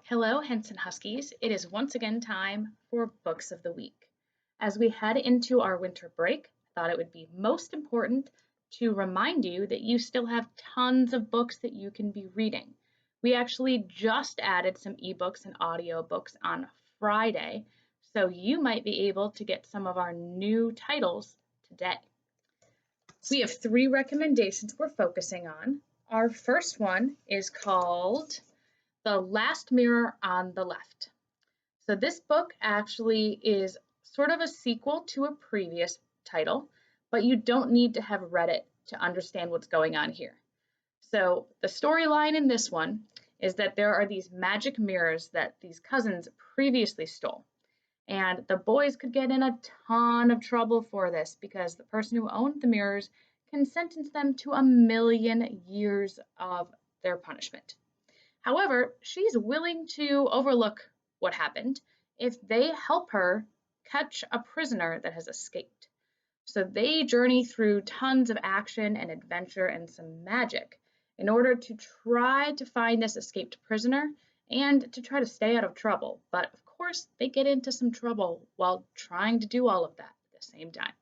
Hello, Henson Huskies. It is once again time for Books of the Week. As we head into our winter break, I thought it would be most important to remind you that you still have tons of books that you can be reading. We actually just added some ebooks and audiobooks on Friday, so you might be able to get some of our new titles today. We have three recommendations we're focusing on. Our first one is called The Last Mirror on the Left. So this book actually is sort of a sequel to a previous title, but you don't need to have read it to understand what's going on here. So the storyline in this one is that there are these magic mirrors that these cousins previously stole. And the boys could get in a ton of trouble for this because the person who owned the mirrors can sentence them to 1,000,000 years of their punishment. However, she's willing to overlook what happened if they help her catch a prisoner that has escaped. So they journey through tons of action and adventure and some magic in order to try to find this escaped prisoner and to try to stay out of trouble. But of course, they get into some trouble while trying to do all of that at the same time.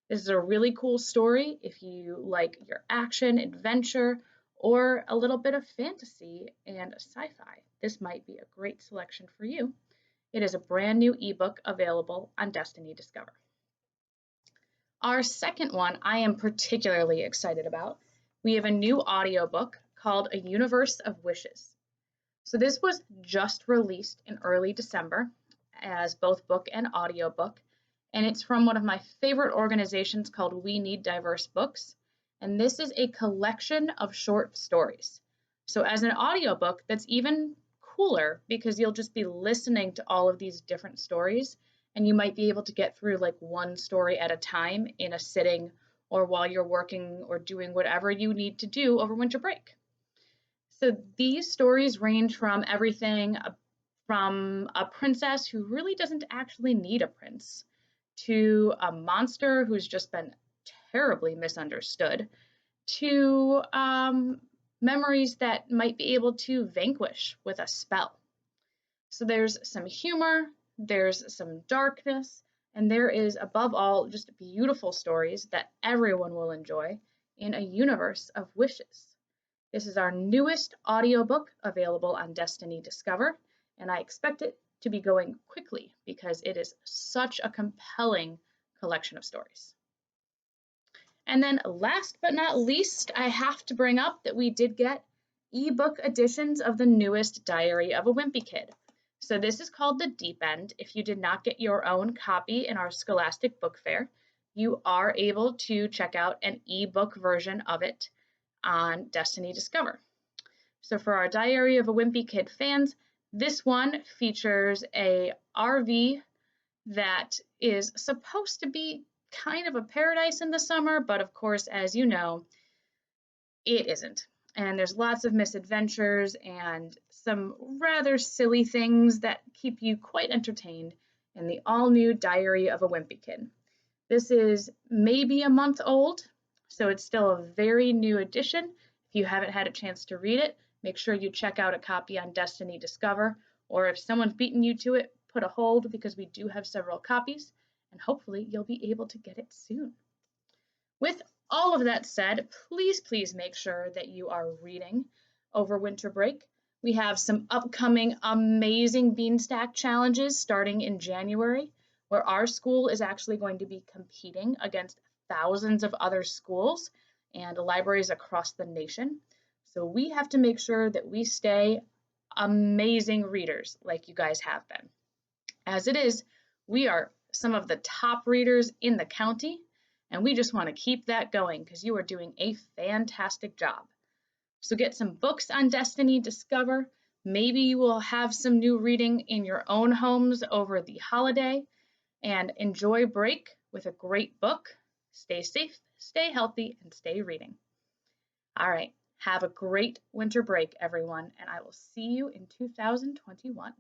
This is a really cool story if you like your action, adventure, or a little bit of fantasy and sci-fi. This might be a great selection for you. It is a brand new ebook available on Destiny Discover. Our second one I am particularly excited about. We have a new audiobook called A Universe of Wishes. So this was just released in early December as both book and audiobook, and it's from one of my favorite organizations called We Need Diverse Books, and this is a collection of short stories. So as an audiobook, that's even cooler because you'll just be listening to all of these different stories, and you might be able to get through like one story at a time in a sitting or while you're working or doing whatever you need to do over winter break. So these stories range from everything from a princess who really doesn't actually need a prince to a monster who's just been terribly misunderstood to memories that might be able to vanquish with a spell. So there's some humor, there's some darkness, and there is above all just beautiful stories that everyone will enjoy in a universe of wishes. This is our newest audiobook available on Destiny Discover, and I expect it to be going quickly because it is such a compelling collection of stories. And then last but not least, I have to bring up that we did get ebook editions of the newest Diary of a Wimpy Kid. So this is called The Deep End. If you did not get your own copy in our Scholastic Book Fair, you are able to check out an ebook version of it on Destiny Discover. So for our Diary of a Wimpy Kid fans, this one features a RV that is supposed to be kind of a paradise in the summer, but of course, as you know, it isn't. And there's lots of misadventures and some rather silly things that keep you quite entertained in the all-new Diary of a Wimpy Kid. This is maybe a month old, so it's still a very new edition. If you haven't had a chance to read it, make sure you check out a copy on Destiny Discover, or if someone's beaten you to it, put a hold because we do have several copies, and hopefully you'll be able to get it soon. With all of that said, please make sure that you are reading over winter break. We have some upcoming amazing Beanstack challenges starting in January, where our school is actually going to be competing against thousands of other schools and libraries across the nation. So we have to make sure that we stay amazing readers like you guys have been. As it is, we are some of the top readers in the county, and we just want to keep that going because you are doing a fantastic job. So get some books on Destiny Discover. Maybe you will have some new reading in your own homes over the holiday, and enjoy break with a great book. Stay safe, stay healthy, and stay reading. All right, have a great winter break, everyone, and I will see you in 2021.